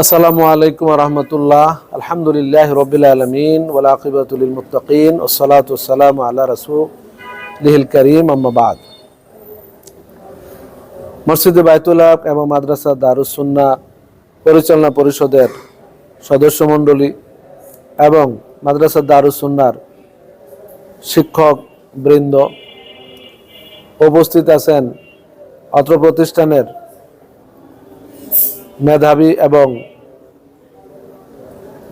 আসসালামু আলাইকুম ওয়া রাহমাতুল্লাহ। আলহামদুলিল্লাহি রাব্বিল আলামিন ওয়াল আকিবাতু লিল মুত্তাকিন ওয়াসসালাতু ওয়াসসালামু আলা রাসূলিল কারীম, আম্মা বাদ। মসজিদে বায়তুল্লাহ এবং মাদ্রাসা দারুস সুন্নাহ পরিচালনা পরিষদের সদস্য মণ্ডলী এবং মাদ্রাসা দারুস সুন্নাহর শিক্ষক বৃন্দ, উপস্থিত আছেন অত্র প্রতিষ্ঠানের মেধাবী এবং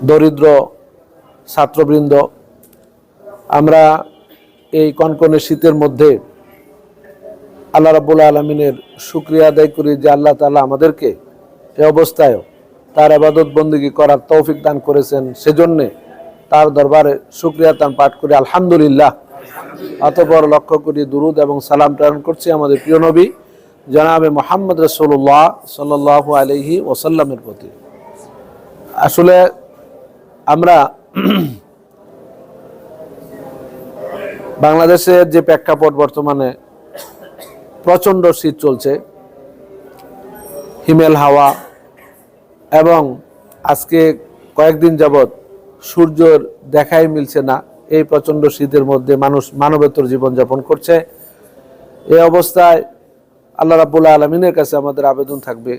দরিদ্র ছাত্রবৃন্দ। আমরা এই কনকনে শীতের মধ্যে আল্লাহ রাব্বুল আলামিনের শুকরিয়া আদায় করি যে আল্লাহ তাআলা আমাদেরকে এই অবস্থায় তার ইবাদত বন্দেগী করার তৌফিক দান করেছেন। সেজন্যে তার দরবারে শুকরিয়া তান পাঠ করে আলহামদুলিল্লাহ। অতঃপর লক্ষ কোটি দুরুদ এবং সালাম প্রেরণ করছি আমাদের প্রিয় নবী জনাবে মুহাম্মদ রাসূলুল্লাহ সাল্লাল্লাহু আলাইহি ওয়াসাল্লামের প্রতি। আসলে আমরা বাংলাদেশের যে প্রেক্ষাপট, বর্তমানে প্রচণ্ড শীত চলছে, হিমেল হাওয়া, এবং আজকে কয়েকদিন যাবৎ সূর্যের দেখাই মিলছে না। এই প্রচণ্ড শীতের মধ্যে মানুষ মানবেতর জীবনযাপন করছে। এই অবস্থায় আল্লাহ রাব্বুল আলামিনের কাছে আমাদের আবেদন থাকবে,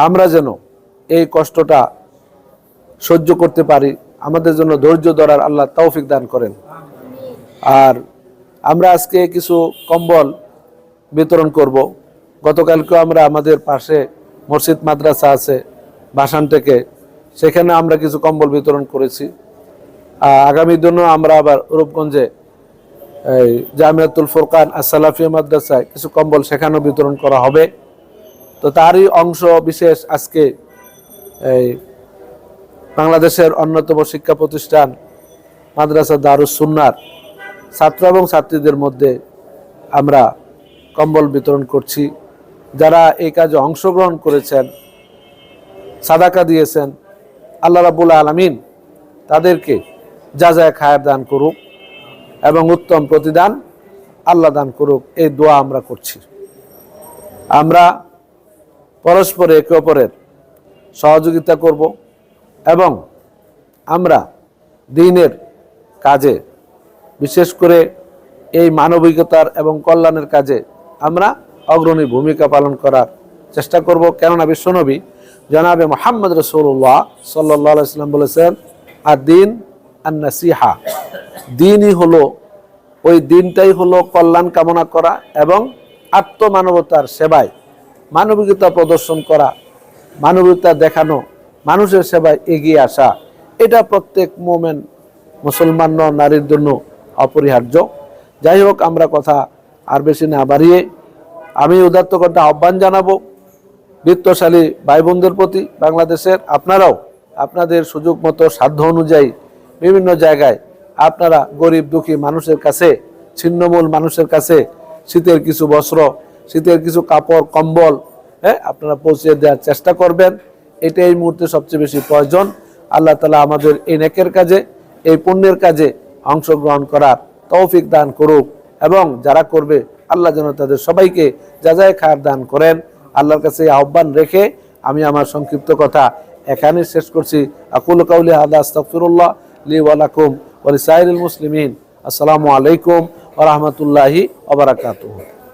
আমরা যেন এই কষ্টটা সহ্য করতে পারি, আমাদের জন্য ধৈর্য ধরার আল্লাহ তৌফিক দান করেন। আর আমরা আজকে কিছু কম্বল বিতরণ করব। গতকালকে আমরা আমাদের পাশে মসজিদ মাদ্রাসা আছে ভাসান থেকে, সেখানে আমরা কিছু কম্বল বিতরণ করেছি। আগামী দিনও আমরা আবার রূপগঞ্জে এই জামিয়াতুল ফুরকান আস-সালাফিয়া মাদ্রাসায় কিছু কম্বল সেখানেও বিতরণ করা হবে। তো তারই অংশ বিশেষ আজকে এই বাংলাদেশের অন্যতম শিক্ষা প্রতিষ্ঠান মাদ্রাসা দারুস সুন্নাহর ছাত্র এবং ছাত্রীদের মধ্যে আমরা কম্বল বিতরণ করছি। যারা এই কাজে অংশগ্রহণ করেছেন, সাদাকা দিয়েছেন, আল্লাহ রাব্বুল আলামিন তাদেরকে জাযায়ে খায়ের দান করুক এবং উত্তম প্রতিদান আল্লাহ দান করুক, এই দোয়া আমরা করছি। আমরা পরস্পর একে অপরের সহযোগিতা করব এবং আমরা দ্বীনের কাজে, বিশেষ করে এই মানবিকতার এবং কল্যাণের কাজে আমরা অগ্রণী ভূমিকা পালন করার চেষ্টা করব। কেননা বিশ্বনবী জনাবে মুহাম্মদ রাসূলুল্লাহ সাল্লাল্লাহু আলাইহি ওয়াসাল্লাম বলেছেন, আদ-দ্বীন আন-নাসিহা, দ্বীনই হলো, ওই দিনটাই হলো কল্যাণ কামনা করা এবং আত্মমানবতার সেবায় মানবিকতা প্রদর্শন করা, মানবিকতা দেখানো, মানুষের সেবায় এগিয়ে আসা। এটা প্রত্যেক মোমেন মুসলমান নারীর জন্য অপরিহার্য। যাই হোক, আমরা কথা আর বেশি না বাড়িয়ে আমি উদাত্ত কণ্ঠে আহ্বান জানাবো বিত্তশালী ভাই বোনদের প্রতি, বাংলাদেশের আপনারাও আপনাদের সুযোগ মতো সাধ্য অনুযায়ী বিভিন্ন জায়গায় আপনারা গরিব দুঃখী মানুষের কাছে, ছিন্নমূল মানুষের কাছে শীতের কিছু বস্ত্র, শীতের কিছু কাপড় কম্বল আপনারা পৌঁছে দেওয়ার চেষ্টা করবেন। এটা এই মুহূর্তে সবচেয়ে বেশি প্রয়োজন। আল্লাহ তাআলা আমাদের এই নেকের কাজে, এই পুণ্যের কাজে অংশগ্রহণ করার তৌফিক দান করুক এবং যারা করবে আল্লাহ যেন তাদের সবাইকে জাযায়ে খায়ের দান করেন। আল্লাহর কাছে আহ্বান রেখে আমি আমার সংক্ষিপ্ত কথা এখানে শেষ করছি। আকুলু কাউলি হাযা আস্তাগফিরুল্লাহ লি ওয়া লাকুম ওয়া লিসাইরিল মুসলিমিন। আসসালামু আলাইকুম ওয়া রাহমাতুল্লাহি ওয়া বারাকাতুহু।